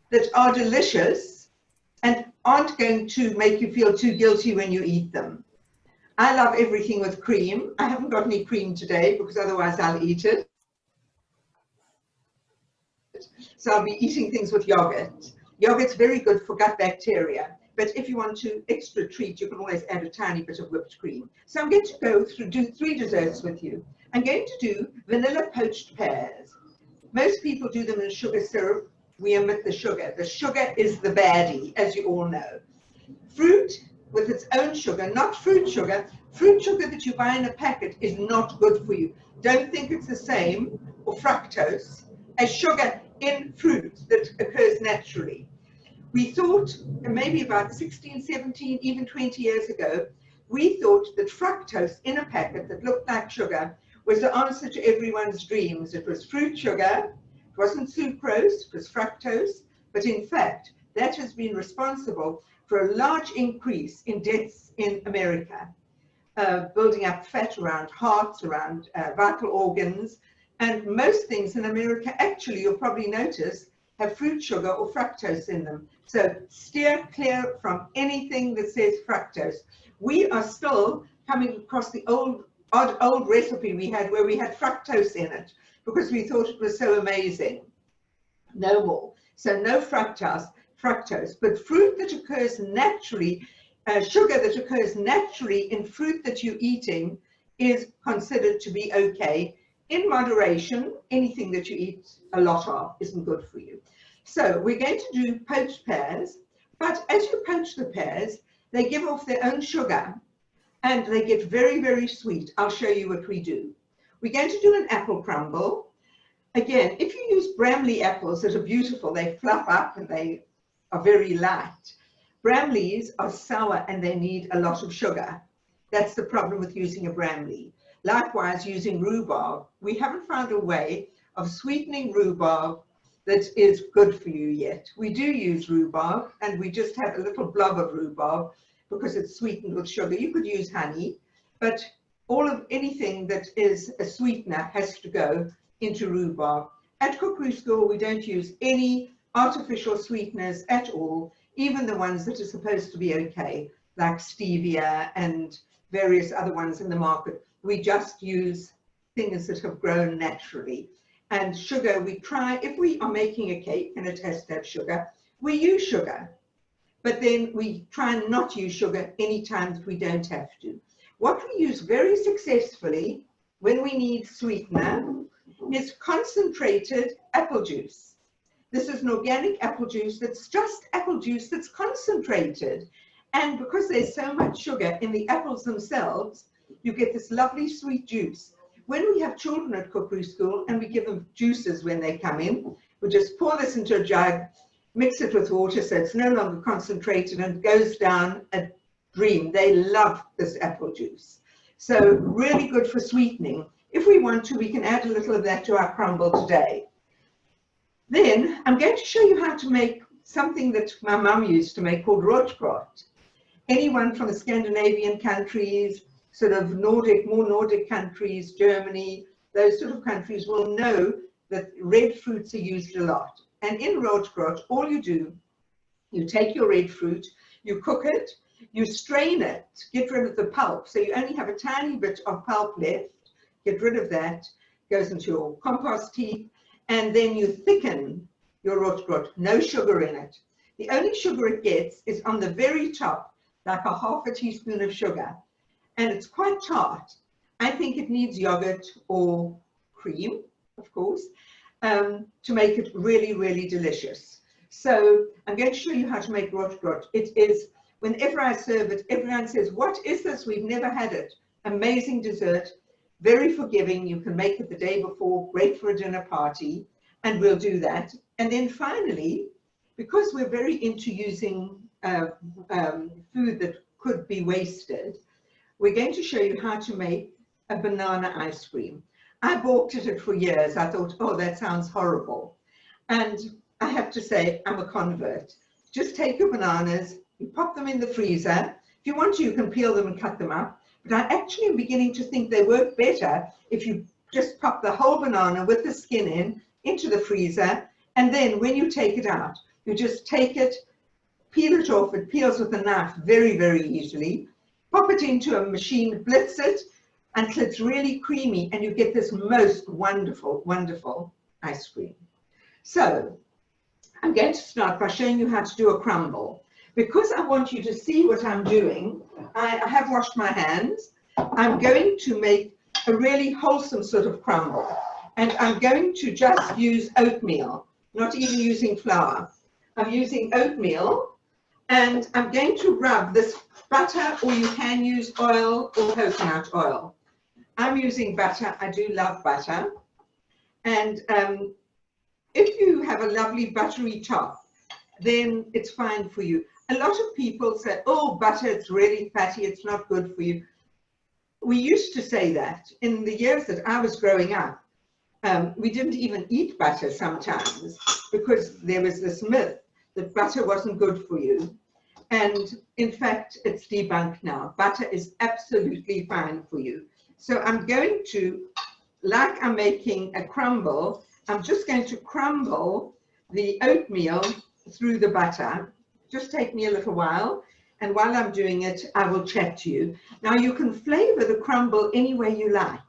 that are delicious and aren't going to make you feel too guilty when you eat them. I love everything with cream. I haven't got any cream today because otherwise I'll eat it. So I'll be eating things with yogurt. Yogurt's very good for gut bacteria. But if you want to extra treat, you can always add a tiny bit of whipped cream. So I'm going to go through, do 3 desserts with you. I'm going to do vanilla poached pears. Most people do them in sugar syrup. We omit the sugar. The sugar is the baddie, as you all know. Fruit with its own sugar, not fruit sugar. Fruit sugar that you buy in a packet is not good for you. Don't think it's the same, or fructose, as sugar in fruit that occurs naturally. We thought, maybe about 16, 17, even 20 years ago, we thought that fructose in a packet that looked like sugar was the answer to everyone's dreams. It was fruit sugar, it wasn't sucrose, it was fructose, but in fact, that has been responsible for a large increase in deaths in America, building up fat around hearts, around vital organs, and most things in America, actually, you'll probably notice, have fruit sugar or fructose in them. So steer clear from anything that says fructose. We are still coming across the old recipe we had where we had fructose in it because we thought it was so amazing. No more. So no fructose, but fruit that occurs naturally, sugar that occurs naturally in fruit that you're eating is considered to be okay. In moderation, anything that you eat a lot of isn't good for you. So we're going to do poached pears, but as you poach the pears, they give off their own sugar and they get very, very sweet. I'll show you what we do. We're going to do an apple crumble. Again, if you use Bramley apples that are beautiful, they fluff up and they are very light. Bramleys are sour and they need a lot of sugar. That's the problem with using a Bramley. Likewise, using rhubarb, we haven't found a way of sweetening rhubarb that is good for you yet. We do use rhubarb, and we just have a little blob of rhubarb because it's sweetened with sugar. You could use honey, but anything that is a sweetener has to go into rhubarb. At Cookery School, we don't use any artificial sweeteners at all, even the ones that are supposed to be okay, like stevia and various other ones in the market. We just use things that have grown naturally. And sugar, we try, if we are making a cake and it has to have sugar, we use sugar. But then we try and not use sugar any time that we don't have to. What we use very successfully when we need sweetener is concentrated apple juice. This is an organic apple juice that's just apple juice that's concentrated. And because there's so much sugar in the apples themselves, you get this lovely sweet juice. When we have children at Cookery School and we give them juices when they come in, we just pour this into a jug, mix it with water so it's no longer concentrated and goes down a dream. They love this apple juice. So really good for sweetening. If we want to, we can add a little of that to our crumble today. Then I'm going to show you how to make something that my mum used to make called rotgrot. Anyone from the Scandinavian countries, sort of more Nordic countries, Germany, those sort of countries will know that red fruits are used a lot. And in rotgrot, all you do, you take your red fruit, you cook it, you strain it, get rid of the pulp. So you only have a tiny bit of pulp left, get rid of that, goes into your compost heap, and then you thicken your rotgrot, no sugar in it. The only sugar it gets is on the very top, like a half a teaspoon of sugar. And it's quite tart. I think it needs yogurt or cream, of course, to make it really, really delicious. So I'm going to show you how to make rotgrot. It is, whenever I serve it, everyone says, what is this? We've never had it. Amazing dessert, very forgiving. You can make it the day before, great for a dinner party, and we'll do that. And then finally, because we're very into using food that could be wasted, we're going to show you how to make a banana ice cream. I balked at it for years. I thought, oh, that sounds horrible. And I have to say, I'm a convert. Just take your bananas, you pop them in the freezer. If you want to, you can peel them and cut them up. But I actually am beginning to think they work better if you just pop the whole banana with the skin into the freezer. And then when you take it out, You just take it, peel it off. It peels with a knife very, very easily. Pop it into a machine, blitz it until it's really creamy, and you get this most wonderful, wonderful ice cream. So I'm going to start by showing you how to do a crumble. Because I want you to see what I'm doing, I have washed my hands. I'm going to make a really wholesome sort of crumble. And I'm going to just use oatmeal, not even using flour. I'm using oatmeal, and I'm going to rub this butter, or you can use oil or coconut oil. I'm using butter. I do love butter. And if you have a lovely buttery top, then it's fine for you. A lot of people say, oh, butter, it's really fatty, it's not good for you. We used to say that. In the years that I was growing up, we didn't even eat butter sometimes because there was this myth that butter wasn't good for you. And in fact, it's debunked now. Butter is absolutely fine for you. So I'm going to, like I'm making a crumble, I'm just going to crumble the oatmeal through the butter. Just take me a little while, and while I'm doing it, I will chat to you. Now you can flavor the crumble any way you like.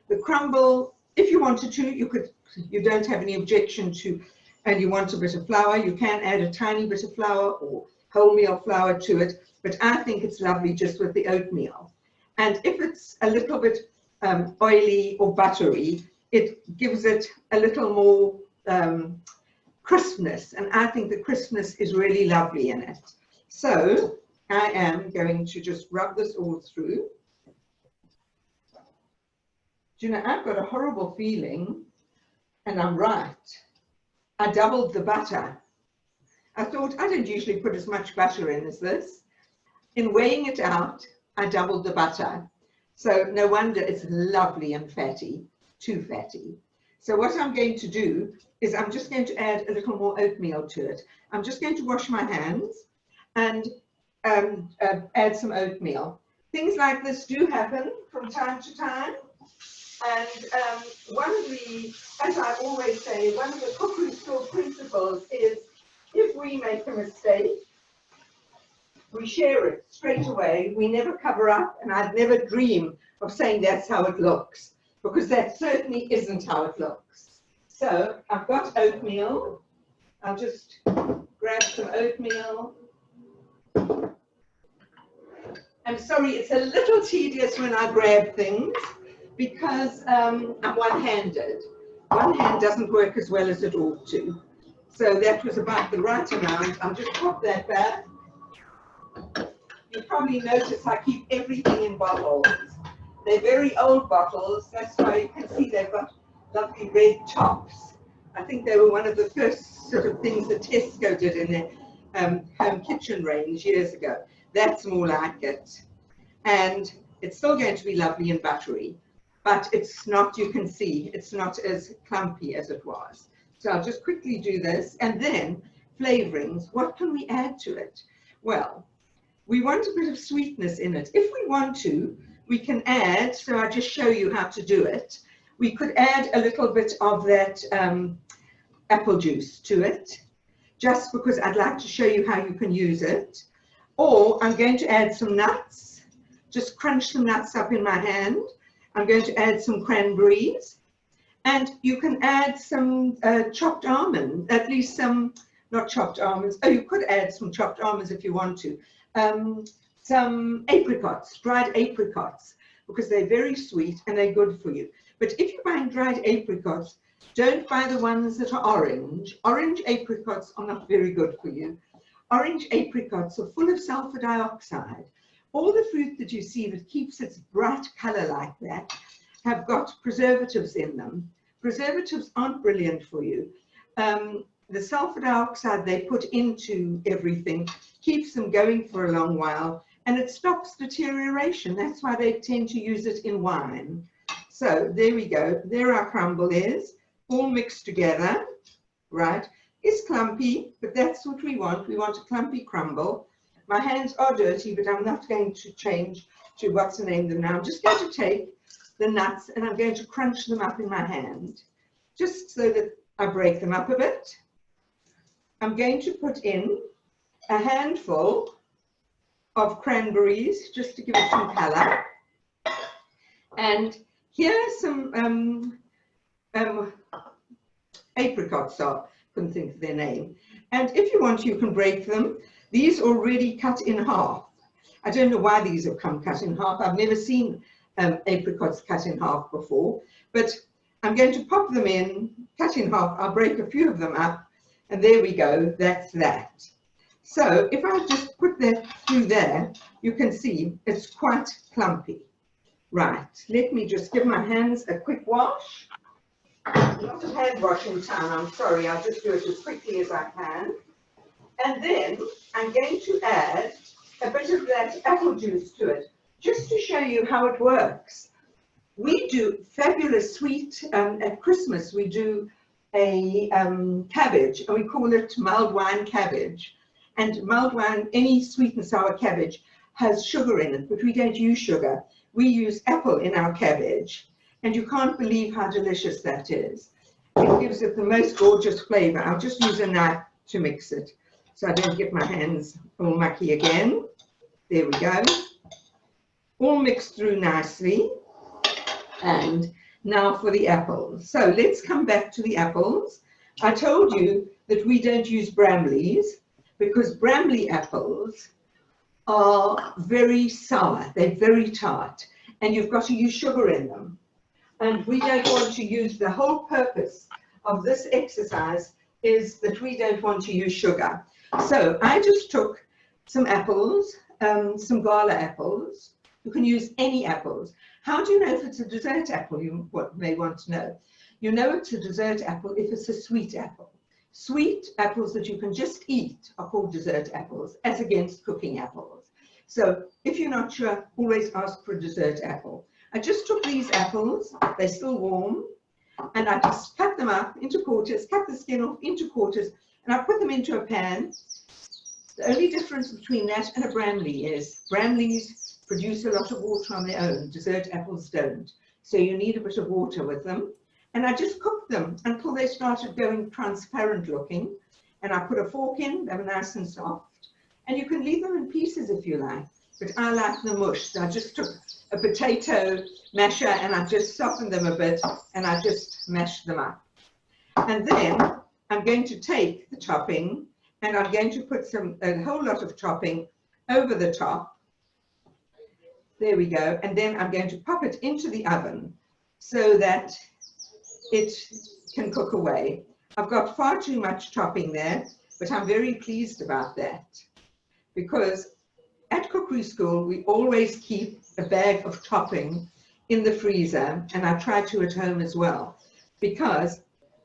The crumble, if you wanted to, you don't have any objection to, and you want a bit of flour, you can add a tiny bit of flour or wholemeal flour to it, but I think it's lovely just with the oatmeal. And if it's a little bit oily or buttery, it gives it a little more crispness, and I think the crispness is really lovely in it. So I am going to just rub this all through. Do you know, I've got a horrible feeling, and I'm right. I doubled the butter. I thought I don't usually put as much butter in as this. In weighing it out, I doubled the butter. So no wonder it's lovely and fatty, too fatty. So what I'm going to do is I'm just going to add a little more oatmeal to it. I'm just going to wash my hands and add some oatmeal. Things like this do happen from time to time. And one of the, as I always say, one of the Cookery School principles is if we make a mistake, we share it straight away. We never cover up, and I'd never dream of saying that's how it looks, because that certainly isn't how it looks. So I've got oatmeal. I'll just grab some oatmeal. I'm sorry, it's a little tedious when I grab things because I'm one-handed. One hand doesn't work as well as it ought to. So that was about the right amount. I'll just pop that back. You probably notice I keep everything in bottles. They're very old bottles. That's why you can see they've got lovely red tops. I think they were one of the first sort of things that Tesco did in their home kitchen range years ago. That's more like it. And it's still going to be lovely and buttery, but it's not, you can see, it's not as clumpy as it was. So I'll just quickly do this. And then flavorings, what can we add to it? Well, we want a bit of sweetness in it. If we want to, we can add, so I'll just show you how to do it. We could add a little bit of that apple juice to it, just because I'd like to show you how you can use it. Or I'm going to add some nuts, just crunch some nuts up in my hand. I'm going to add some cranberries, and you can add some chopped almonds, at least some, not chopped almonds, oh, you could add some chopped almonds if you want to. Some apricots, dried apricots, because they're very sweet and they're good for you. But if you're buying dried apricots, don't buy the ones that are orange. Orange apricots are not very good for you. Orange apricots are full of sulfur dioxide. All the fruit that you see that keeps its bright color like that have got preservatives in them. Preservatives aren't brilliant for you. The sulfur dioxide they put into everything keeps them going for a long while, and it stops deterioration. That's why they tend to use it in wine. So there we go. There our crumble is, all mixed together, right? It's clumpy, but that's what we want. We want a clumpy crumble. My hands are dirty, but I'm not going to change to what's the name of them now. I'm just going to take the nuts and I'm going to crunch them up in my hand, just so that I break them up a bit. I'm going to put in a handful of cranberries just to give it some color. And here are some apricots, I couldn't think of their name. And if you want, you can break them. These already cut in half. I don't know why these have come cut in half. I've never seen apricots cut in half before, but I'm going to pop them in, cut in half. I'll break a few of them up, and there we go. That's that. So if I just put that through there, you can see it's quite clumpy. Right, let me just give my hands a quick wash. Not a hand washing time, I'm sorry, I'll just do it as quickly as I can. And then I'm going to add a bit of that apple juice to it, just to show you how it works. We do fabulous sweet, at Christmas we do a cabbage, and we call it mulled wine cabbage. And mulled wine, any sweet and sour cabbage, has sugar in it, but we don't use sugar. We use apple in our cabbage, and you can't believe how delicious that is. It gives it the most gorgeous flavor. I'll just use a knife to mix it, so I don't get my hands all mucky again. There we go. All mixed through nicely. And now for the apples. So let's come back to the apples. I told you that we don't use Bramleys because Bramley apples are very sour. They're very tart, and you've got to use sugar in them. And we don't want to use, the whole purpose of this exercise is that we don't want to use sugar. So I just took some apples, some gala apples. You can use any apples. How do you know if it's a dessert apple? You may want to know. You know it's a dessert apple if it's a sweet apple. Sweet apples that you can just eat are called dessert apples, as against cooking apples. So if you're not sure, always ask for a dessert apple. I just took these apples, they're still warm, and I just cut them up into quarters, cut the skin off into quarters, and I put them into a pan. The only difference between that and a Bramley is Bramleys produce a lot of water on their own, dessert apples don't. So you need a bit of water with them. And I just cooked them until they started going transparent looking. And I put a fork in, they were nice and soft. And you can leave them in pieces if you like, but I like them mushed. I just took a potato masher and I just softened them a bit and I just mashed them up. And then I'm going to take the topping and I'm going to put a whole lot of topping over the top. There we go. And then I'm going to pop it into the oven so that it can cook away. I've got far too much topping there, but I'm very pleased about that because at Cookery School, we always keep a bag of topping in the freezer, and I try to at home as well, because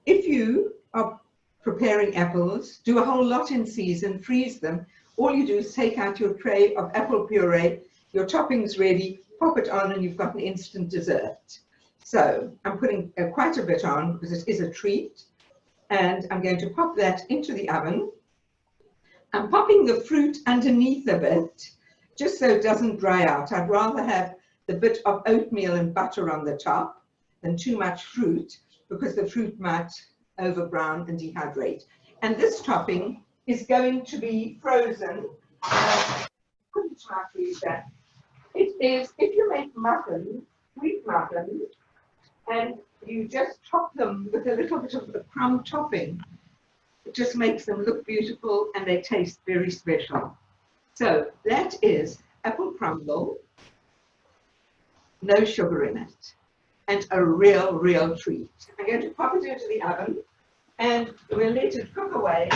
if you are preparing apples, do a whole lot in season, freeze them, all you do is take out your tray of apple puree, your topping's ready, pop it on, and you've got an instant dessert. So I'm putting quite a bit on because it is a treat, and I'm going to pop that into the oven. I'm popping the fruit underneath a bit, just so it doesn't dry out. I'd rather have the bit of oatmeal and butter on the top than too much fruit, because the fruit might overbrown and dehydrate. And this topping is going to be frozen. Put it to my freezer. It is, if you make muffins, sweet muffins, and you just top them with a little bit of the crumb topping, it just makes them look beautiful and they taste very special. So that is apple crumble, no sugar in it, and a real treat. I'm going to pop it into the oven and we'll let it cook away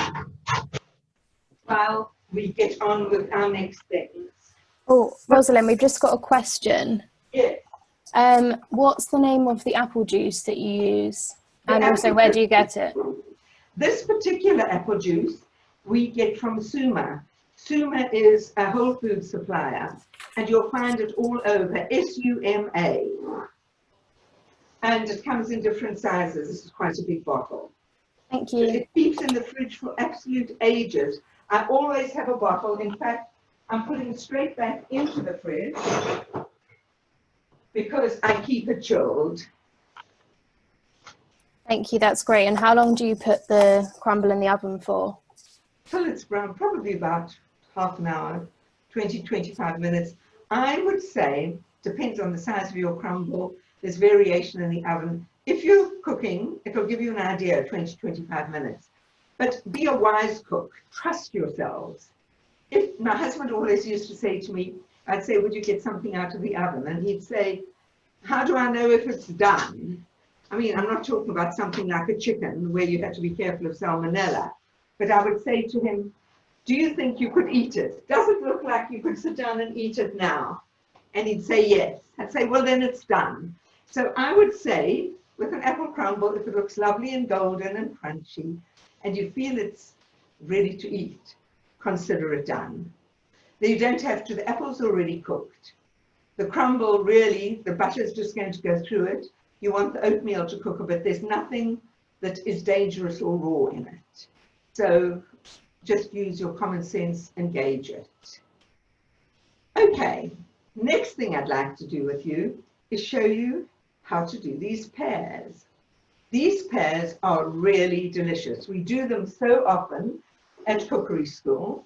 while we get on with our next things. Oh, Rosalind, we've just got a question. Yes. What's the name of the apple juice that you use? And also, where do you get it? This particular apple juice we get from Suma. Suma is a whole food supplier, and you'll find it all over, S-U-M-A. And it comes in different sizes. This is quite a big bottle. Thank you. It keeps in the fridge for absolute ages. I always have a bottle. In fact, I'm putting it straight back into the fridge because I keep it chilled. Thank you, that's great. And how long do you put the crumble in the oven for? till it's brown, probably about half an hour, 20, 25 minutes. I would say, depends on the size of your crumble, there's variation in the oven. If you're cooking, it'll give you an idea, 20, 25 minutes. But be a wise cook, trust yourselves. If my husband always used to say to me, I'd say, would you get something out of the oven? And he'd say, how do I know if it's done? I mean, I'm not talking about something like a chicken where you have to be careful of salmonella, but I would say to him, do you think you could eat it? Does it look like you could sit down and eat it now? And he'd say yes. I'd say, well, then it's done. So I would say, with an apple crumble, if it looks lovely and golden and crunchy, and you feel it's ready to eat, consider it done. Then you don't have to, the apple's already cooked. The crumble, really, the butter's just going to go through it. You want the oatmeal to cook a bit. There's nothing that is dangerous or raw in it. So just use your common sense and gauge it. Okay, next thing I'd like to do with you is show you how to do these pears. These pears are really delicious. We do them so often at Cookery School,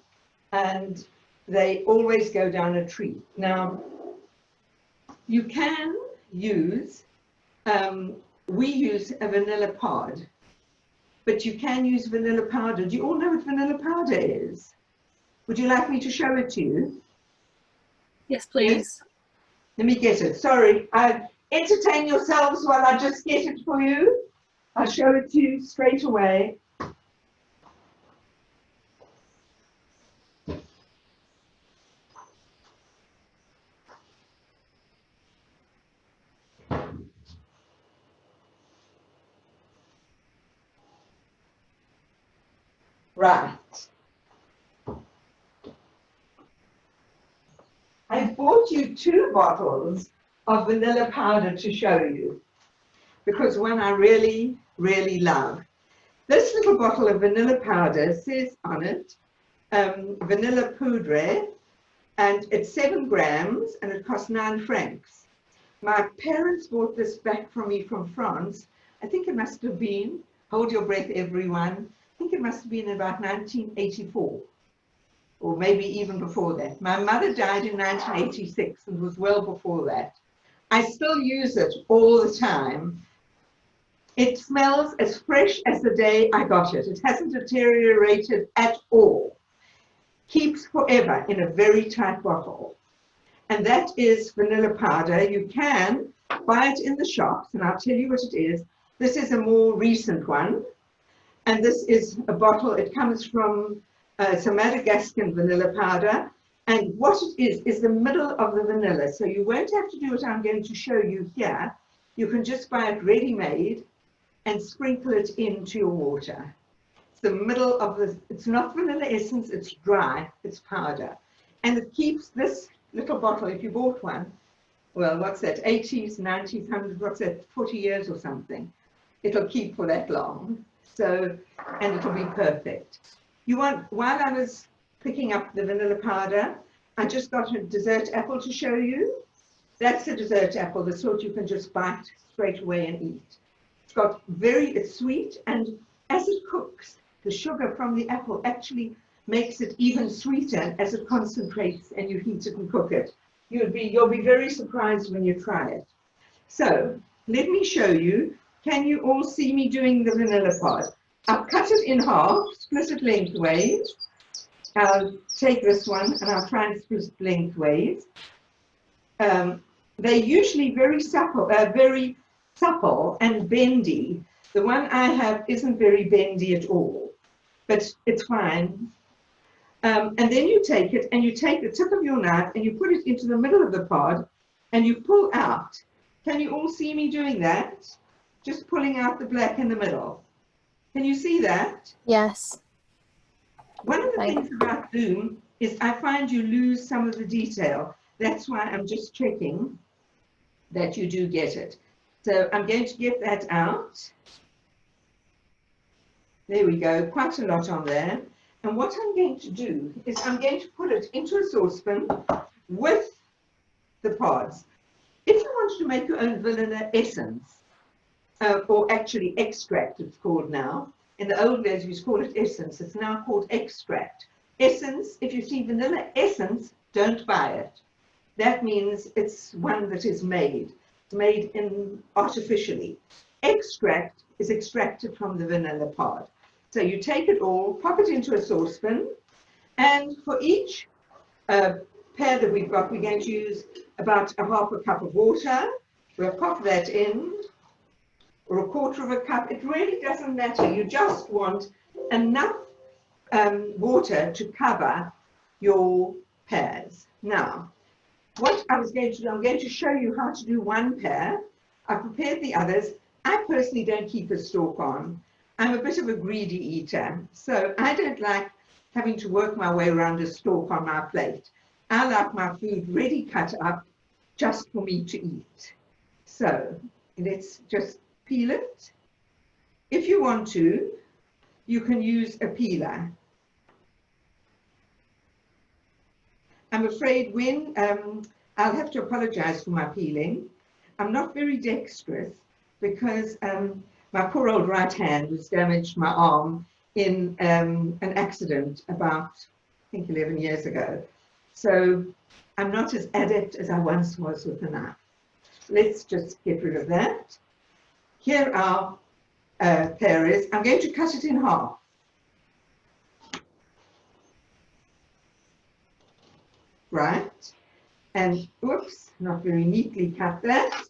and they always go down a treat. Now, you can use, we use a vanilla pod, but you can use vanilla powder. Do you all know what vanilla powder is? Would you like me to show it to you? Yes, please. Yes? Let me get it. Sorry, entertain yourselves while I just get it for you. I'll show it to you straight away. Right. I bought you 2 bottles of vanilla powder to show you, because one I really, really love. This little bottle of vanilla powder says on it, vanilla poudre, and it's 7 grams and it costs 9 francs. My parents bought this back from me from France. I think it must have been, hold your breath everyone, I think it must have been about 1984, or maybe even before that. My mother died in 1986 and was well before that. I still use it all the time. It smells as fresh as the day I got it. It hasn't deteriorated at all. Keeps forever in a very tight bottle. And that is vanilla powder. You can buy it in the shops, and I'll tell you what it is. This is a more recent one. And this is a bottle, it comes from some Madagascan vanilla powder. And what it is the middle of the vanilla. So you won't have to do what I'm going to show you here. You can just buy it ready-made and sprinkle it into your water. It's the middle of the, it's not vanilla essence, it's dry, it's powder. And it keeps this little bottle, if you bought one, well, what's that, 80s, 90s, 100s, what's that, 40 years or something. It'll keep for that long. So, and it'll be perfect. You want, while I was picking up the vanilla powder, I just got a dessert apple to show you. That's a dessert apple, the sort you can just bite straight away and eat. It's got it's sweet, and as it cooks, the sugar from the apple actually makes it even sweeter as it concentrates and you heat it and cook it. You'll be very surprised when you try it. So let me show you. Can you all see me doing the vanilla pod? I'll cut it in half, split it lengthways. I'll take this one and I'll try and split it lengthways. They're usually very supple and bendy. The one I have isn't very bendy at all, but it's fine. And then you take it and you take the tip of your knife and you put it into the middle of the pod and you pull out. Can you all see me doing that? Just pulling out the black in the middle. Can you see that? Yes. One of the things about Zoom is I find you lose some of the detail. That's why I'm just checking that you do get it. So I'm going to get that out. There we go, quite a lot on there. And what I'm going to do is I'm going to put it into a saucepan with the pods. If you want to make your own vanilla essence, or actually extract it's called now, In the old days, we used to call it essence. It's now called extract. Essence, if you see vanilla essence, don't buy it. That means it's one that is made. It's made in artificially. Extract is extracted from the vanilla pod. So you take it all, pop it into a saucepan, and for each pear that we've got, we're going to use about a half a cup of water. We'll pop that in, or a quarter of a cup. It really doesn't matter. You just want enough water to cover your pears. Now, what I was going to do, I'm going to show you how to do one pear. I've prepared the others. I personally don't keep a stalk on. I'm a bit of a greedy eater, so I don't like having to work my way around a stalk on my plate. I like my food ready cut up just for me to eat. So let's just peel it. If you want to, you can use a peeler. I'm afraid when, I'll have to apologize for my peeling. I'm not very dexterous because my poor old right hand was damaged, my arm, in an accident about, I think, 11 years ago. So I'm not as adept as I once was with a knife. Let's just get rid of that. Here our pear is. I'm going to cut it in half. Right, and whoops, not very neatly cut that.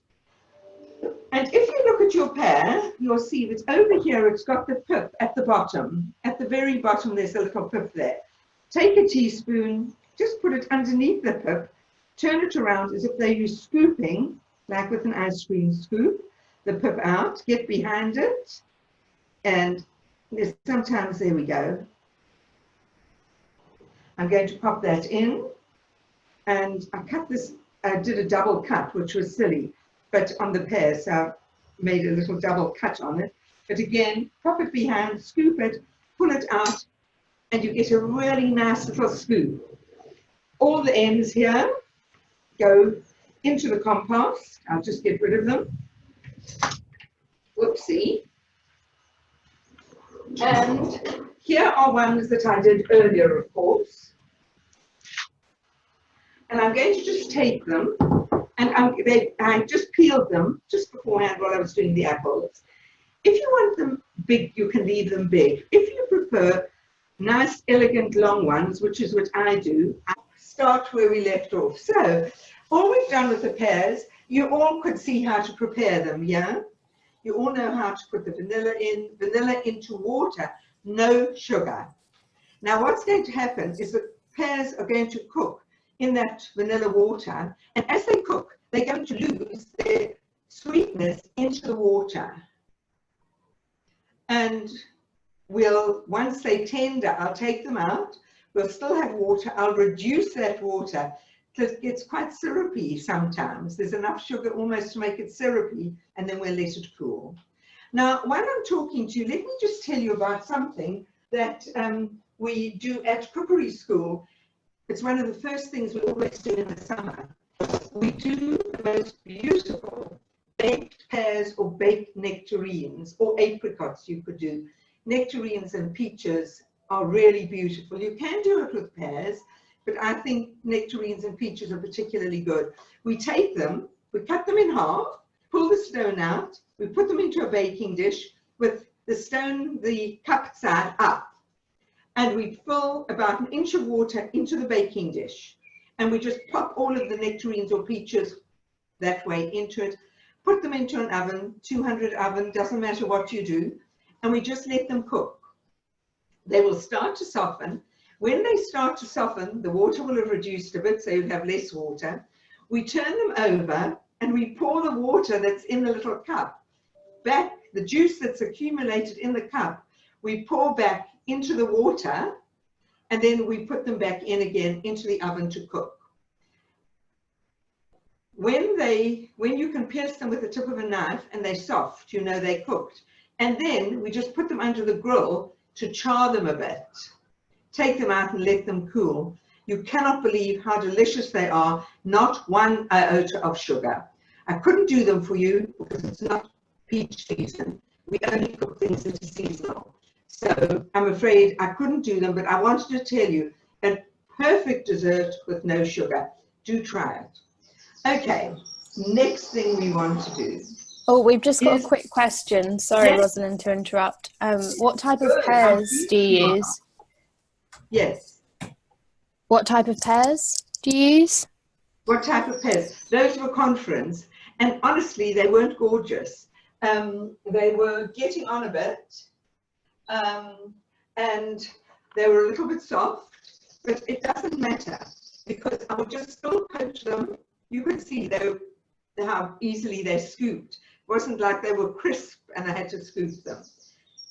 And if you look at your pear, you'll see that over here it's got the pip at the bottom. At the very bottom there's a little pip there. Take a teaspoon, just put it underneath the pip, turn it around as if they were scooping, like with an ice cream scoop, the pip out, get behind it, and there's sometimes, there we go. I'm going to pop that in. And I cut this, I did a double cut, which was silly, but on the pear, so I made a little double cut on it. But again, pop it behind, scoop it, pull it out, and you get a really nice little scoop. All the ends here go into the compost. I'll just get rid of them. Whoopsie. And here are ones that I did earlier, of course. And I'm going to just take them, and I just peeled them just beforehand while I was doing the apples. If you want them big, you can leave them big. If you prefer nice, elegant, long ones, which is what I do, I start where we left off. So, all we've done with the pears, you all could see how to prepare them, yeah? You all know how to put the vanilla into water, no sugar. Now, what's going to happen is the pears are going to cook in that vanilla water, and as they cook, they're going to lose their sweetness into the water. And once they tender, I'll take them out. We'll still have water. I'll reduce that water because it gets quite syrupy sometimes. There's enough sugar almost to make it syrupy, and then we'll let it cool. Now, while I'm talking to you, let me just tell you about something that we do at Cookery School. It's one of the first things we always do in the summer. We do the most beautiful baked pears or baked nectarines, or apricots you could do. Nectarines and peaches are really beautiful. You can do it with pears, but I think nectarines and peaches are particularly good. We take them, we cut them in half, pull the stone out, we put them into a baking dish with the stone, the cup side up. And we fill about an inch of water into the baking dish. And we just pop all of the nectarines or peaches that way into it, put them into an oven, 200 oven, doesn't matter what you do, and we just let them cook. They will start to soften. When they start to soften, the water will have reduced a bit, so you'll have less water. We turn them over and we pour the water that's in the little cup back, the juice that's accumulated in the cup, we pour back into the water, and then we put them back in again into the oven to cook. When you can pierce them with the tip of a knife and they're soft, you know they're cooked. And then we just put them under the grill to char them a bit. Take them out and let them cool. You cannot believe how delicious they are, not one iota of sugar. I couldn't do them for you because it's not peach season. We only cook things that are seasonal. So I'm afraid I couldn't do them, but I wanted to tell you a perfect dessert with no sugar. Do try it. Okay, next thing we want to do. Oh, we've just got a quick question. Sorry, yes. Rosalind, to interrupt. What type of pears do you use? Yes. What type of pears do you use? What type of pears? Those were conference, and honestly, they weren't gorgeous. They were getting on a bit, and they were a little bit soft, but it doesn't matter because I will just still poach them. You can see how easily they scooped. It wasn't like they were crisp and I had to scoop them.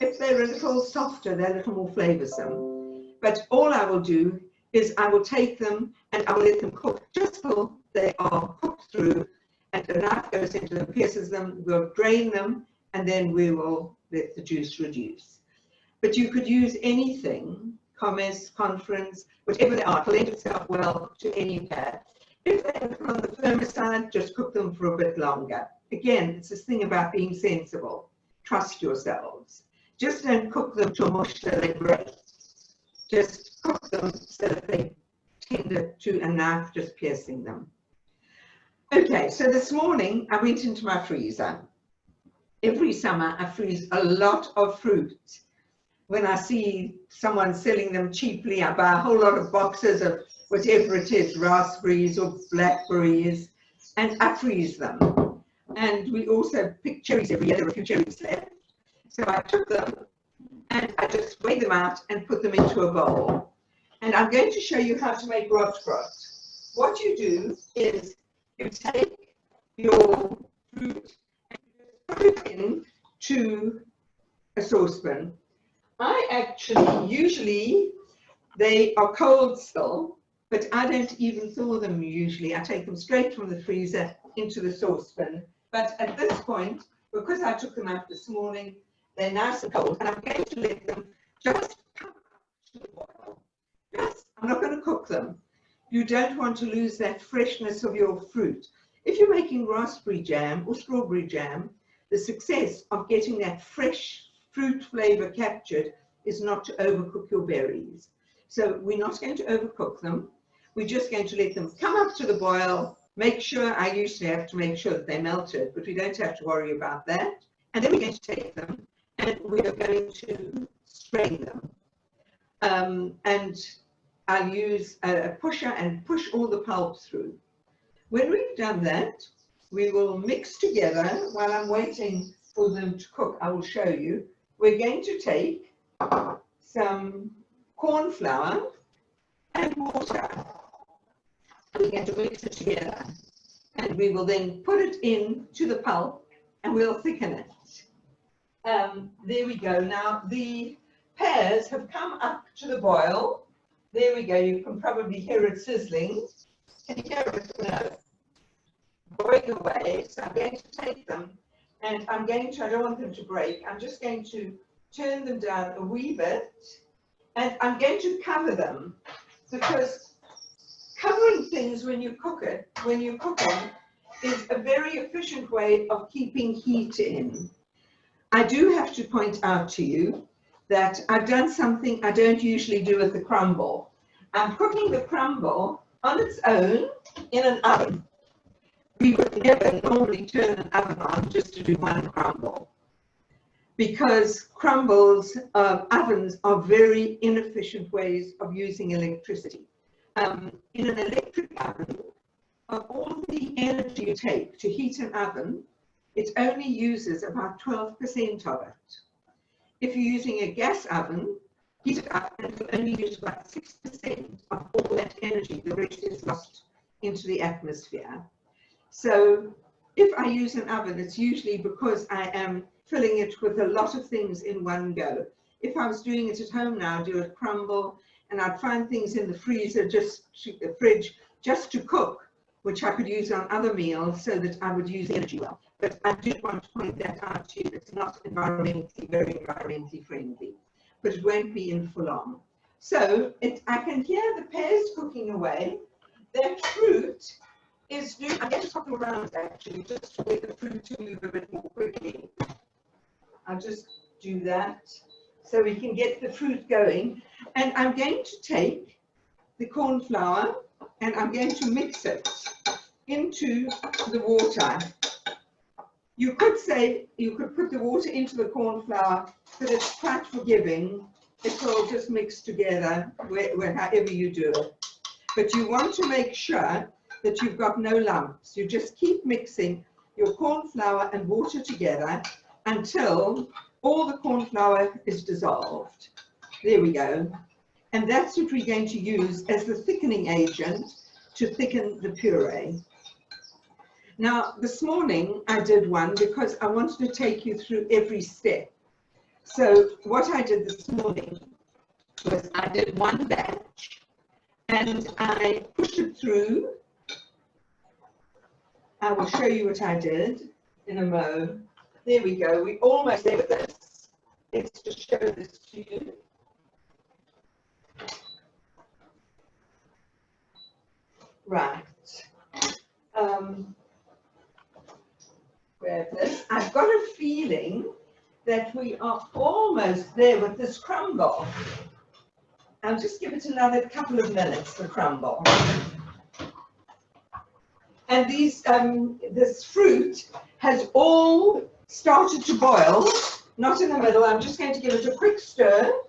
If they're a little softer, they're a little more flavoursome. But all I will do is I will take them and I will let them cook just till they are cooked through, and a knife goes into them, pierces them, we'll drain them, and then we will let the juice reduce. But you could use anything, commerce, conference, whichever they are, to lend itself well to any pear. If they're on the firmer side, just cook them for a bit longer. Again, it's this thing about being sensible. Trust yourselves. Just don't cook them to mush so they break. Just cook them so that they tender to a knife just piercing them. Okay, so this morning I went into my freezer. Every summer I freeze a lot of fruit. When I see someone selling them cheaply, I buy a whole lot of boxes of whatever it is, raspberries or blackberries, and I freeze them. And we also pick cherries every year. There are a few cherries left. So I took them and I just weighed them out and put them into a bowl. And I'm going to show you how to make rotgrot. What you do is you take your fruit and put it into a saucepan. I actually, usually they are cold still, but I don't even thaw them usually. I take them straight from the freezer into the saucepan. But at this point, because I took them out this morning, they're nice and cold, and I'm going to let them just come up to the boil. I'm not going to cook them. You don't want to lose that freshness of your fruit. If you're making raspberry jam or strawberry jam, the success of getting that fresh fruit flavor captured is not to overcook your berries. So we're not going to overcook them. We're just going to let them come up to the boil. Make sure, I usually have to make sure that they melted, but we don't have to worry about that. And then we're going to take them and we are going to strain them. And I'll use a pusher and push all the pulp through. When we've done that, we will mix together. While I'm waiting for them to cook, I will show you. We're going to take some corn flour and water. We're going to mix it together. And we will then put it into the pulp and we'll thicken it. There we go. Now the pears have come up to the boil. There we go. You can probably hear it sizzling. Can you hear it? No. Boiling away. So I'm going to take them and I don't want them to break. I'm just going to turn them down a wee bit and I'm going to cover them because covering things when you're cooking, is a very efficient way of keeping heat in. I do have to point out to you that I've done something I don't usually do with the crumble. I'm cooking the crumble on its own in an oven. We would never normally turn an oven on just to do one crumble because crumbles, ovens are very inefficient ways of using electricity. In an electric oven, of all the energy you take to heat an oven, it only uses about 12% of it. If you're using a gas oven, heat it up and it will only use about 6% of all that energy. The rest is lost into the atmosphere. So if I use an oven, it's usually because I am filling it with a lot of things in one go. If I was doing it at home now, I'd do a crumble, and I'd find things in the freezer, the fridge, just to cook, which I could use on other meals so that I would use energy well. But I did want to point that out to you. It's not very environmentally friendly, but it won't be in full on. So I can hear the pears cooking away. That fruit is doing, I'm going to toggle around actually, just to get the fruit to move a bit more quickly. I'll just do that so we can get the fruit going. And I'm going to take the corn flour and I'm going to mix it into the water. You could say, you could put the water into the corn flour, but it's quite forgiving. It will just mix together however you do it. But you want to make sure that you've got no lumps. You just keep mixing your corn flour and water together until all the corn flour is dissolved. There we go. And that's what we're going to use as the thickening agent to thicken the puree. Now, this morning I did one because I wanted to take you through every step. So what I did this morning was I did one batch and I pushed it through. I will show you what I did in a mo. There we go. We're almost there with this. Let's just show this to you. Right. Grab this. I've got a feeling that we are almost there with this crumble. I'll just give it another couple of minutes to crumble. And this fruit has all started to boil, not in the middle. I'm just going to give it a quick stir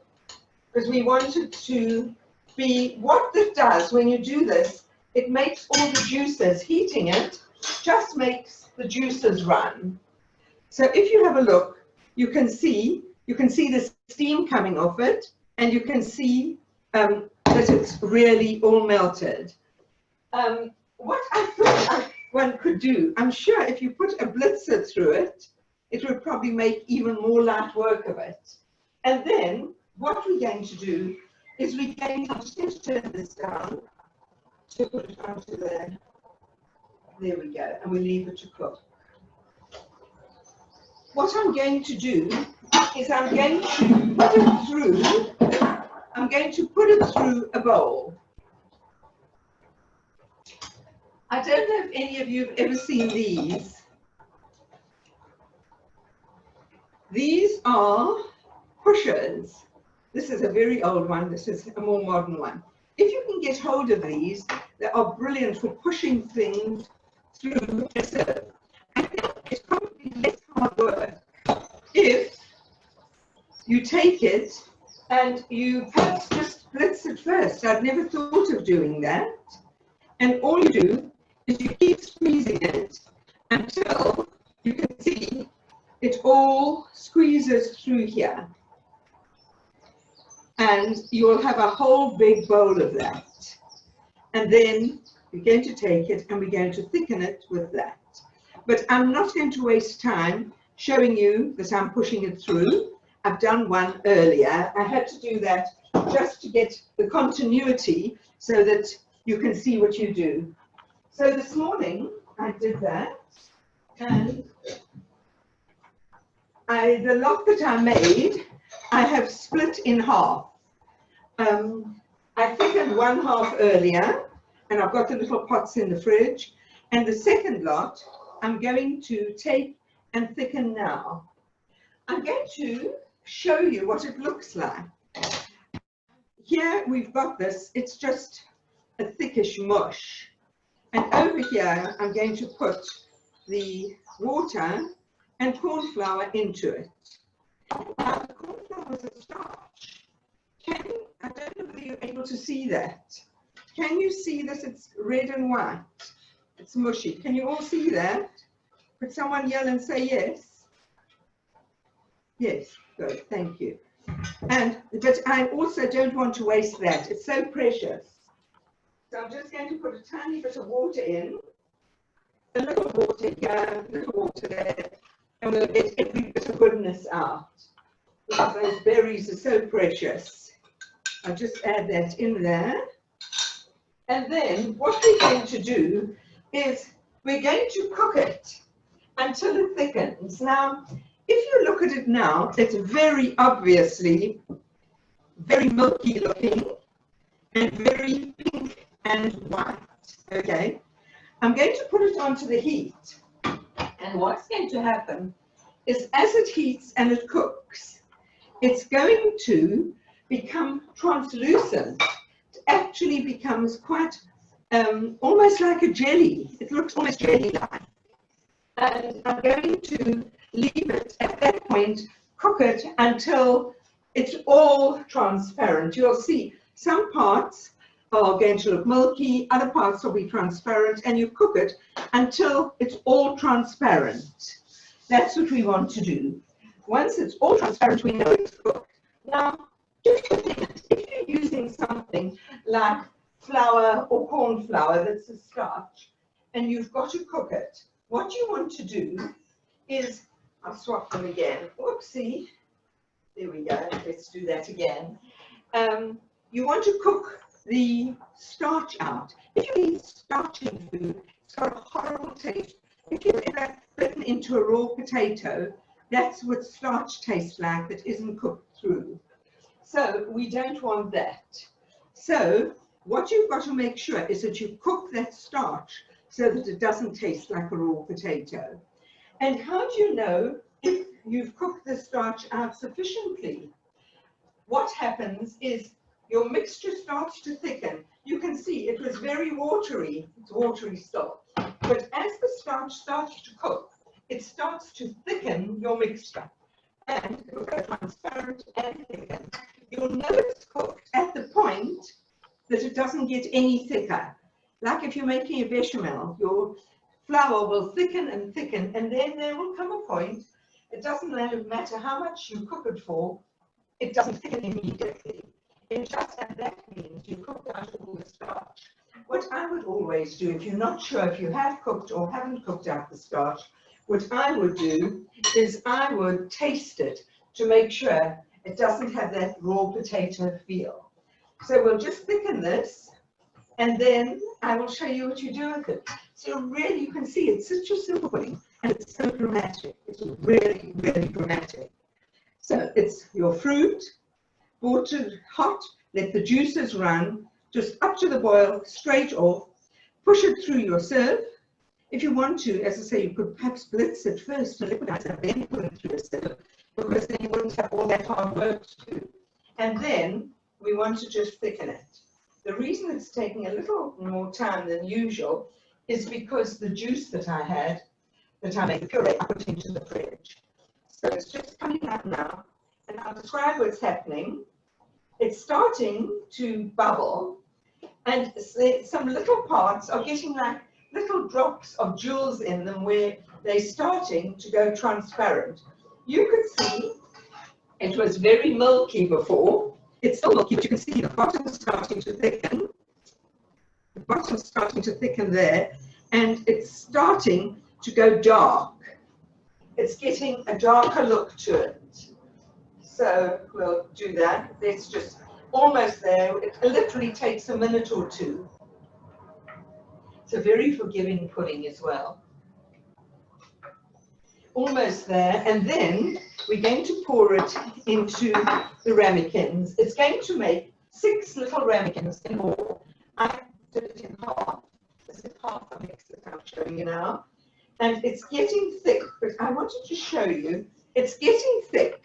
because we want it to be, what it does when you do this, it makes all the juices, heating it just makes the juices run. So if you have a look, you can see the steam coming off it, and you can see that it's really all melted. What I thought one could do, I'm sure if you put a blitzer through it, it would probably make even more light work of it. And then what we're going to do is I'm just going to turn this down to put it onto there. There we go, and we leave it to cook. What I'm going to do is I'm going to put it through a bowl. I don't know if any of you have ever seen these. These are pushers. This is a very old one. This is a more modern one. If you can get hold of these, they are brilliant for pushing things through a sieve. I think it's probably less hard work if you take it and you perhaps just blitz it first. I'd never thought of doing that. And all you do is you keep squeezing it until you can see it all squeezes through here. And you will have a whole big bowl of that. And then we're going to take it and we're going to thicken it with that. But I'm not going to waste time showing you that I'm pushing it through. I've done one earlier. I had to do that just to get the continuity so that you can see what you do. So this morning I did that, and the lot that I made, I have split in half. I thickened one half earlier, and I've got the little pots in the fridge. And the second lot, I'm going to take and thicken now. I'm going to show you what it looks like. Here we've got this, it's just a thickish mush. And over here, I'm going to put the water and corn flour into it. Now, the corn flour is a starch. I don't know whether you're able to see that. Can you see this? It's red and white. It's mushy. Can you all see that? Could someone yell and say yes? Yes, good, thank you. But I also don't want to waste that. It's so precious. So I'm just going to put a tiny bit of water in. A little water here, a little water there. And we'll get every bit of goodness out. Because those berries are so precious. I'll just add that in there. And then what we're going to do is we're going to cook it until it thickens. Now, if you look at it now, it's very obviously very milky looking and very pink and white. Okay, I'm going to put it onto the heat. And what's going to happen is as it heats and it cooks, it's going to become translucent. It actually becomes quite almost like a jelly. It looks almost jelly-like. And I'm going to leave it at that point, cook it until it's all transparent. You'll see some parts are going to look milky, other parts will be transparent, and you cook it until it's all transparent. That's what we want to do. Once it's all transparent, we know it's cooked. Now, just a minute, if you're using something like flour or corn flour that's a starch, and you've got to cook it, what you want to do is, I'll swap them again. Whoopsie. There we go. Let's do that again. You want to cook the starch out. If you eat starchy food, it's got a horrible taste. If you've ever bitten into a raw potato, that's what starch tastes like that isn't cooked through. So we don't want that. So what you've got to make sure is that you cook that starch so that it doesn't taste like a raw potato. And how do you know if you've cooked the starch out sufficiently? What happens is your mixture starts to thicken. You can see it was very watery. It's watery still. But as the starch starts to cook, it starts to thicken your mixture. And it will go transparent and thicken. You'll know it's cooked at the point that it doesn't get any thicker. Like if you're making a bechamel, your flour will thicken, and then there will come a point, it doesn't matter how much you cook it for, it doesn't thicken immediately. It just, and that means you cooked out all the starch. What I would always do, if you're not sure if you have cooked or haven't cooked out the starch, what I would do is I would taste it to make sure it doesn't have that raw potato feel. So we'll just thicken this, and then I will show you what you do with it. So really, you can see it's such a simple thing, and it's so dramatic. It's really, really dramatic. So it's your fruit, watered hot, let the juices run, just up to the boil, straight off, push it through your sieve. If you want to, as I say, you could perhaps blitz it first to liquidize it, then put it through a sieve, because then you wouldn't have all that hard work to do. And then we want to just thicken it. The reason it's taking a little more time than usual is because the juice that I had, that I made the puree, I put into the fridge. So it's just coming up now, and I'll describe what's happening. It's starting to bubble, and some little parts are getting like little drops of jewels in them where they're starting to go transparent. You could see it was very milky before. It's still milky, but you can see the bottom is starting to thicken. The bottom's starting to thicken there, and it's starting to go dark. It's getting a darker look to it. So we'll do that. It's just almost there. It literally takes a minute or two. It's a very forgiving pudding as well. Almost there, and then we're going to pour it into the ramekins. It's going to make 6 little ramekins in all. I did it in half. This is half the mix that I'm showing you now. And it's getting thick, but I wanted to show you, it's getting thick.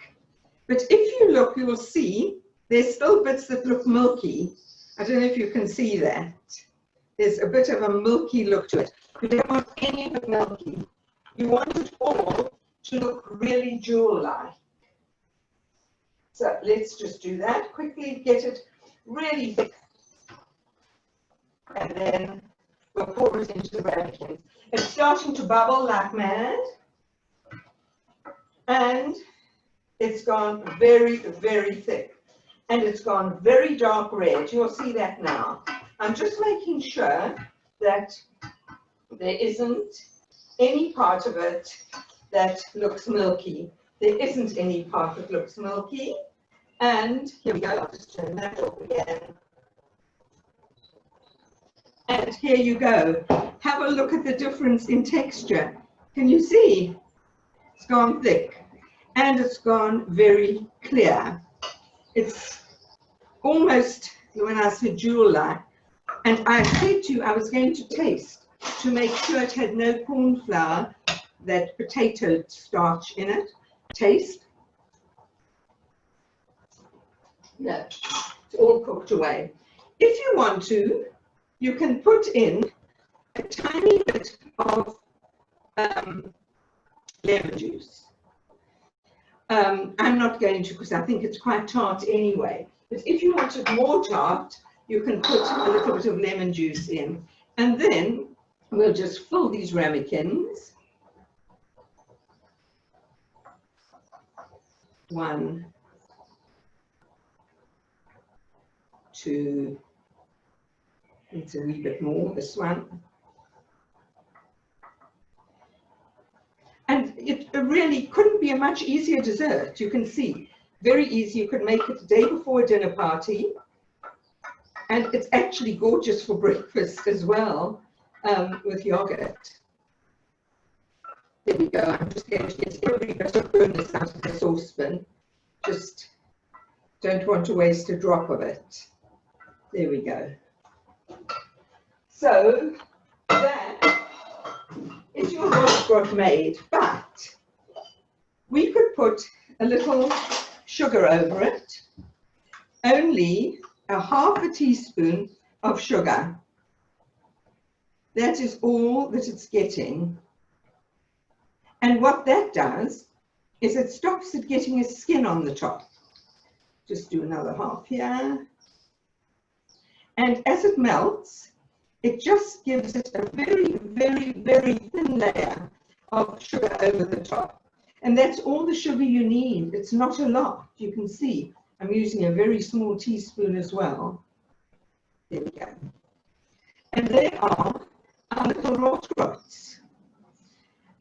But if you look, you will see there's still bits that look milky. I don't know if you can see that. There's a bit of a milky look to it. You don't want any of it milky. You want it all to look really jewel-like. So let's just do that. Quickly get it really thick. And then we'll pour it into the ramekins. It's starting to bubble like mad. And it's gone very, very thick. And it's gone very dark red. You'll see that now. I'm just making sure that there isn't any part of it that looks milky. There isn't any part that looks milky. And here we go, I'll just turn that off again. And here you go. Have a look at the difference in texture. Can you see? It's gone thick and it's gone very clear. It's almost, when I said jewel-like, and I said to you I was going to taste to make sure it had no corn flour, that potato starch in it. Taste. No, it's all cooked away. If you want to, you can put in a tiny bit of lemon juice. I'm not going to because I think it's quite tart anyway. But if you want it more tart, you can put a little bit of lemon juice in. And then we'll just fill these ramekins. 1, 2, it's a wee bit more, this one. And it really couldn't be a much easier dessert. You can see, very easy. You could make it the day before a dinner party. And it's actually gorgeous for breakfast as well, with yogurt. There we go. I'm just going to get every bit of goodness out of the saucepan. Just don't want to waste a drop of it. There we go. So that is your rosbrot made, but we could put a little sugar over it, only a half a teaspoon of sugar. That is all that it's getting. And what that does is it stops it getting a skin on the top. Just do another half here. And as it melts, it just gives it a very, very, very thin layer of sugar over the top. And that's all the sugar you need. It's not a lot. You can see I'm using a very small teaspoon as well. There we go. And they are our little rosbrots.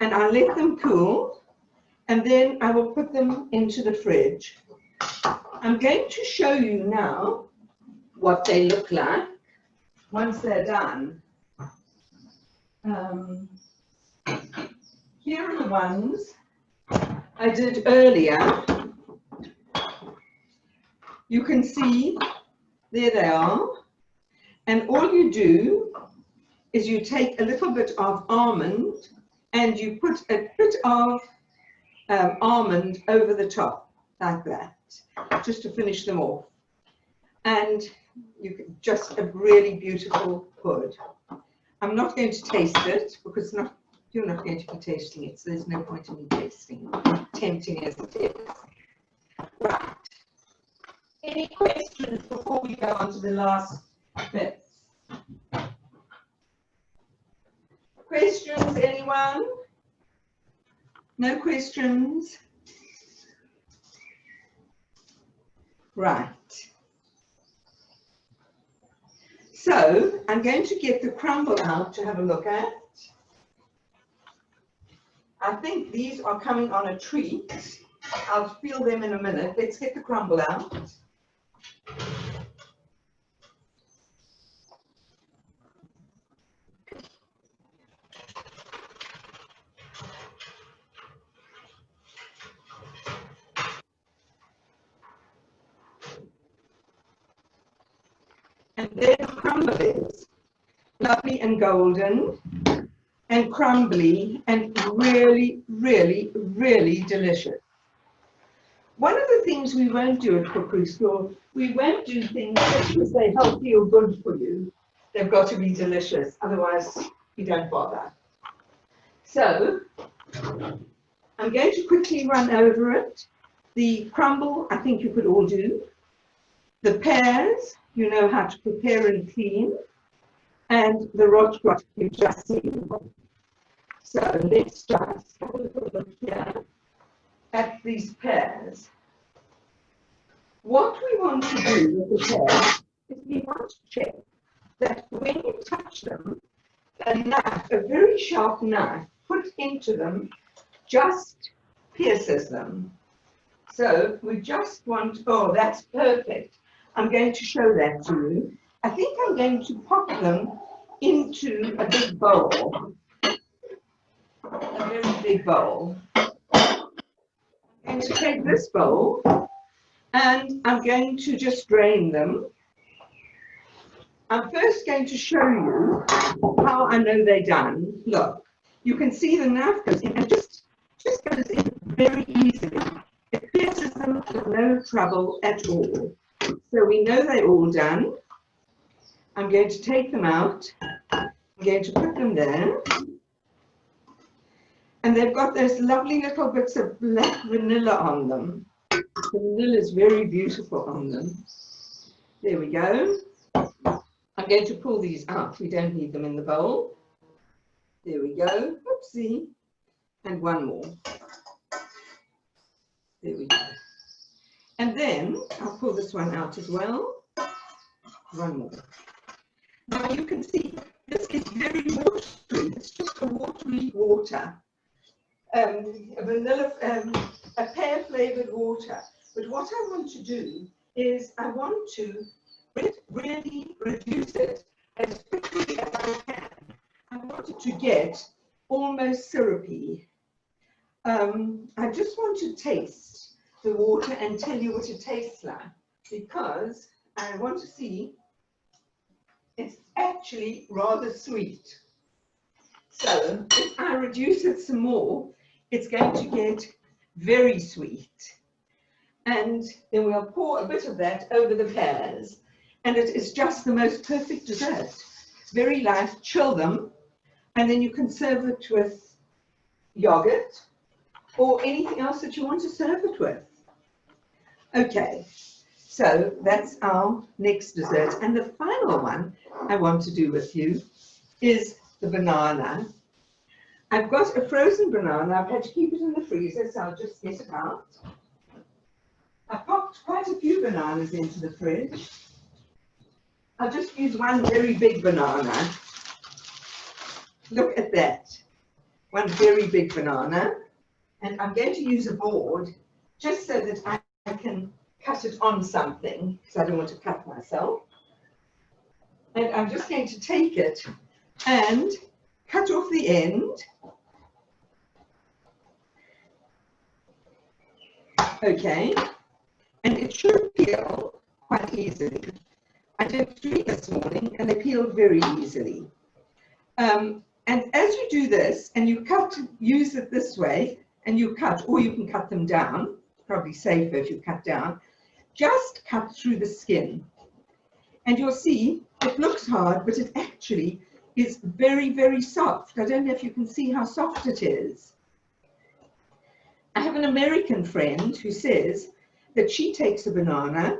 And I'll let them cool, and then I will put them into the fridge. I'm going to show you now what they look like once they're done. Here are the ones I did earlier. You can see, there they are. And all you do is you take a little bit of almond and you put a bit of almond over the top, like that, just to finish them off. And you can just a really beautiful pud. I'm not going to taste it because you're not going to be tasting it, so there's no point in me tasting it, tempting as it is. Right. Any questions before we go on to the last bits? Questions, anyone? No questions? Right. So I'm going to get the crumble out to have a look at. I think these are coming on a treat. I'll feel them in a minute. Let's get the crumble out. And there the crumble is, lovely and golden and crumbly and really, really, really delicious. One of the things we won't do at Cookery School, we won't do things just because they're healthy or good for you. They've got to be delicious, otherwise we don't bother. So I'm going to quickly run over it. The crumble, I think you could all do. The pears, you know how to prepare and clean. And the rosbrot you've just seen. So let's just have a little look here at these pears. What we want to do with the pears is we want to check that when you touch them, a knife, a very sharp knife, put into them, just pierces them. So we just want, oh, that's perfect. I'm going to show that to you. I think I'm going to pop them into a big bowl, a very big bowl. I'm going to take this bowl and I'm going to just drain them. I'm first going to show you how I know they're done. Look, you can see the knife goes in and just goes in very easily. It pierces them with no trouble at all. So we know they're all done. I'm going to take them out. I'm going to put them there. And they've got those lovely little bits of black vanilla on them. The vanilla is very beautiful on them. There we go. I'm going to pull these out. We don't need them in the bowl. There we go. Oopsie. And one more. There we go. And then I'll pull this one out as well. One more. Now you can see this is very watery. It's just a watery water. A vanilla, a pear flavored water. But what I want to do is I want to really reduce it as quickly as I can. I want it to get almost syrupy. I just want to taste the water and tell you what it tastes like, because I want to see it's actually rather sweet. So if I reduce it some more, it's going to get very sweet. And then we'll pour a bit of that over the pears. And it is just the most perfect dessert. Very light, chill them, and then you can serve it with yogurt or anything else that you want to serve it with. Okay, so that's our next dessert. And the final one I want to do with you is the banana. I've got a frozen banana. I've had to keep it in the freezer, so I'll just get it out. I popped quite a few bananas into the fridge. I'll just use one very big banana. Look at that. One very big banana. And I'm going to use a board just so that I can cut it on something, because I don't want to cut myself. And I'm just going to take it and cut off the end. Okay. And it should peel quite easily. I did 3 this morning and they peeled very easily. And as you do this and you cut, use it this way and you cut, or you can cut them down, probably safer if you cut down, just cut through the skin. And you'll see it looks hard, but it actually is very, very soft. I don't know if you can see how soft it is. I have an American friend who says that she takes a banana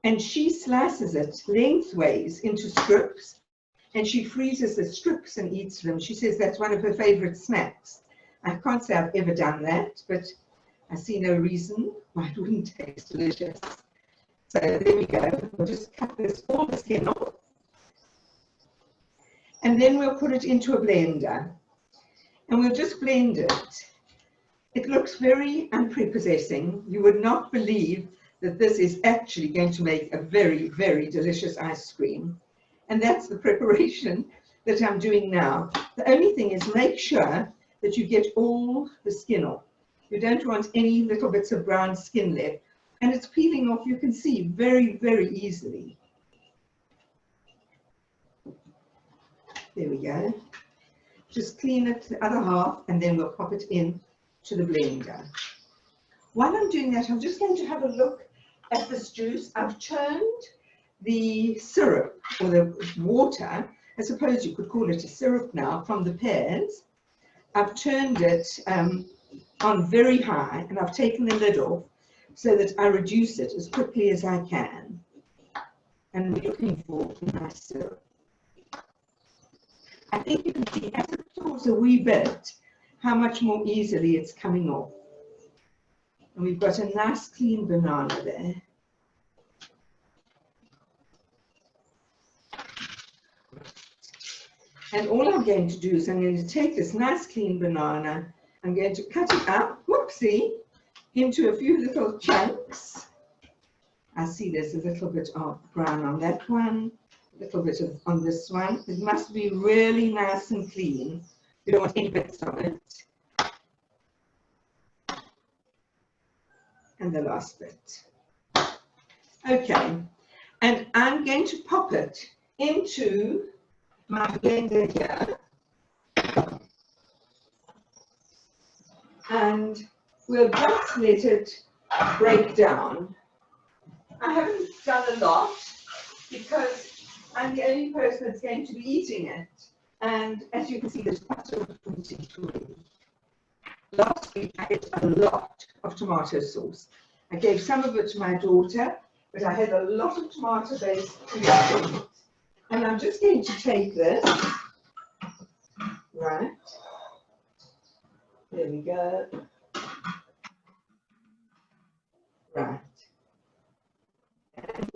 and she slices it lengthways into strips, and she freezes the strips and eats them. She says that's one of her favorite snacks. I can't say I've ever done that, but I see no reason why it wouldn't taste delicious. So there we go. We'll just cut this, all the skin off. And then we'll put it into a blender. And we'll just blend it. It looks very unprepossessing. You would not believe that this is actually going to make a very, very delicious ice cream. And that's the preparation that I'm doing now. The only thing is make sure that you get all the skin off. You don't want any little bits of brown skin left. And it's peeling off, you can see, very, very easily. There we go. Just clean it the other half and then we'll pop it in to the blender. While I'm doing that, I'm just going to have a look at this juice. I've churned the syrup, or the water, I suppose you could call it a syrup now, from the pears. I've turned it on very high, and I've taken the lid off so that I reduce it as quickly as I can. And we're looking for nice syrup. I think you can see as it pours a wee bit, how much more easily it's coming off. And we've got a nice clean banana there. And all I'm going to do is I'm going to take this nice clean banana, I'm going to cut it up, whoopsie, into a few little chunks. I see there's a little bit of brown on that one, a little bit of on this one. It must be really nice and clean. You don't want any bits on it. And the last bit. Okay, and I'm going to pop it into my blender here. And we'll just let it break down. I haven't done a lot because I'm the only person that's going to be eating it. And as you can see, there's quite a lot of fruit into it. Last week I ate a lot of tomato sauce. I gave some of it to my daughter, but I had a lot of tomato-based food. And I'm just going to take this, right, there we go, right, and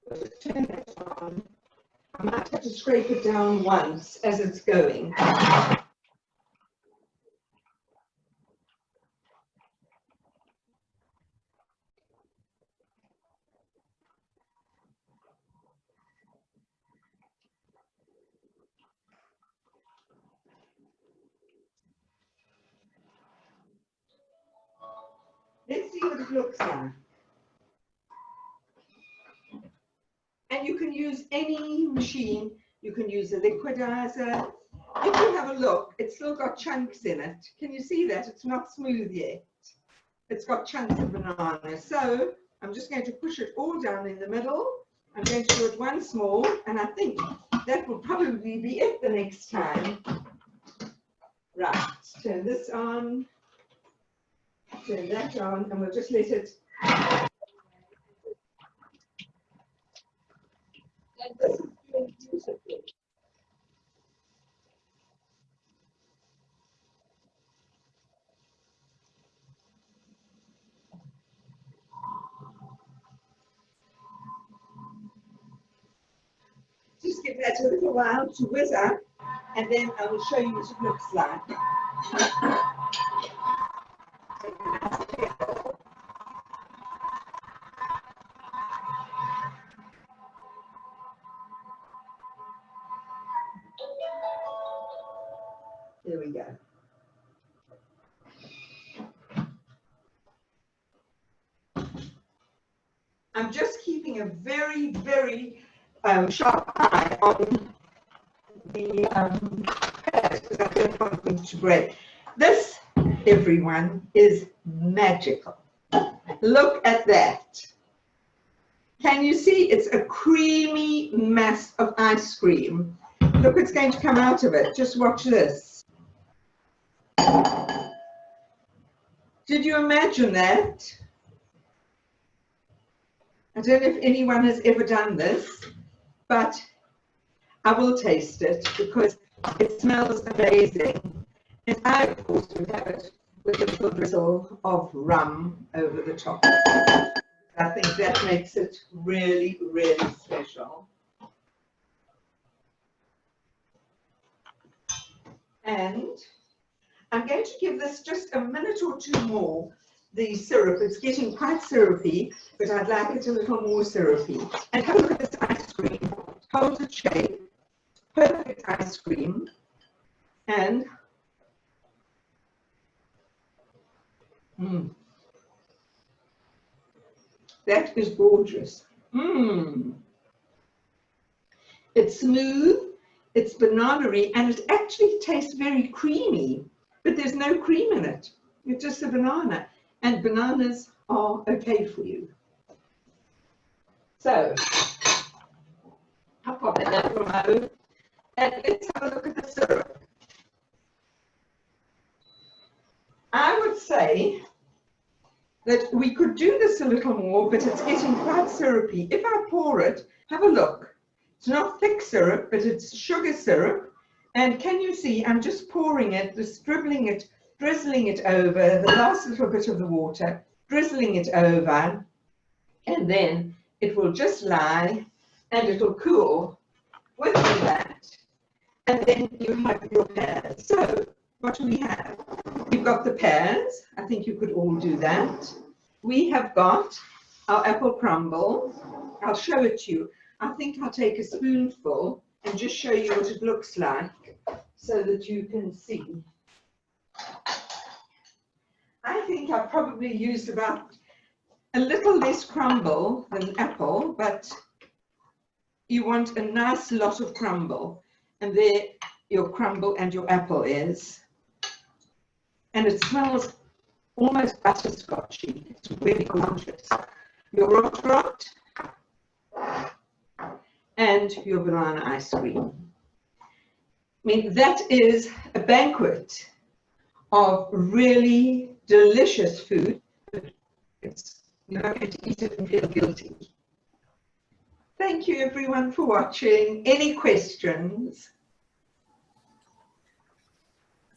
we'll just turn it on. I might have to scrape it down once as it's going. Let's see what it looks like. And you can use any machine. You can use a liquidizer. If you have a look, it's still got chunks in it. Can you see that? It's not smooth yet. It's got chunks of banana. So I'm just going to push it all down in the middle. I'm going to do it once more, and I think that will probably be it the next time. Right, turn this on, turn that on, and we'll just let it. And this is doing beautifully. Just give that a little while to whiz up, and then I will show you what it looks like. There we go. I'm just keeping a very, very sharp eye on the pears because I don't want them to break. This, everyone, is magical. Look at that. Can you see? It's a creamy mass of ice cream. Look what's going to come out of it. Just watch this. Did you imagine that? I don't know if anyone has ever done this, but I will taste it because it smells amazing. And I, of course, would have it with a little drizzle of rum over the top. I think that makes it really, really special. And I'm going to give this just a minute or two more. The syrup, it's getting quite syrupy, but I'd like it a little more syrupy. And have a look at this ice cream. Holds its shape, perfect ice cream, and that is gorgeous. It's smooth, it's banana-y, and it actually tastes very creamy, but there's no cream in it. It's just a banana. And bananas are okay for you. So, I'll pop it out of mode. And let's have a look at the syrup. I would say that we could do this a little more, but it's getting quite syrupy. If I pour it, have a look. It's not thick syrup, but it's sugar syrup. And can you see, I'm just pouring it, just drizzling it over, the last little bit of the water, drizzling it over, and then it will just lie and it'll cool with that. And then you have your pears. So what do we have? We've got the pears. I think you could all do that. We have got our apple crumble. I'll show it to you. I think I'll take a spoonful and just show you what it looks like so that you can see. I think I probably used about a little less crumble than apple, but you want a nice lot of crumble. And there your crumble and your apple is. And it smells almost butterscotchy. It's really gorgeous. your rot, and your banana ice cream. I mean, that is a banquet of really delicious food. You're not going to eat it and feel guilty. Thank you everyone for watching. Any questions?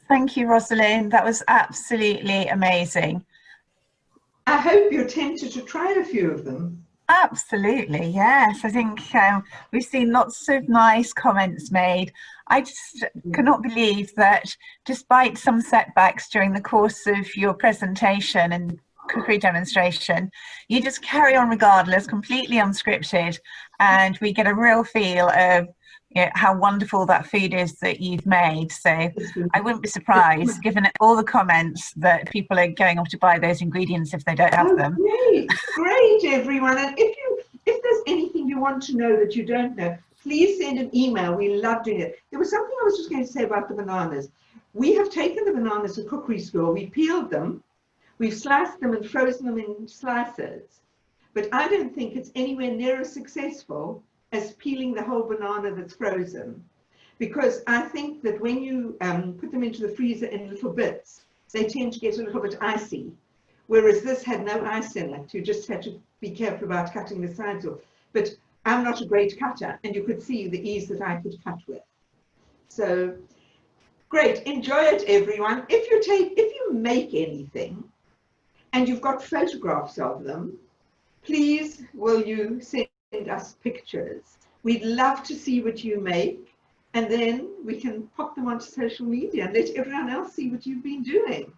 Thank you, Rosalind. That was absolutely amazing. I hope you're tempted to try a few of them. Absolutely, yes. I think we've seen lots of nice comments made. I just cannot believe that despite some setbacks during the course of your presentation and cookery demonstration, you just carry on regardless, completely unscripted, and we get a real feel of how wonderful that food is that you've made. So I wouldn't be surprised, given all the comments, that people are going off to buy those ingredients if they don't have them. Great, everyone. And if there's anything you want to know that you don't know, please send an email. We love doing it. There was something I was just going to say about the bananas. We have taken the bananas to Cookery School. We peeled them. We've sliced them and frozen them in slices. But I don't think it's anywhere near as successful as peeling the whole banana that's frozen. Because I think that when you put them into the freezer in little bits, they tend to get a little bit icy. Whereas this had no ice in it. You just had to be careful about cutting the sides off. But I'm not a great cutter, and you could see the ease that I could cut with. So great, enjoy it, everyone. If you make anything and you've got photographs of them, please will you send us pictures. We'd love to see what you make, and then we can pop them onto social media and let everyone else see what you've been doing.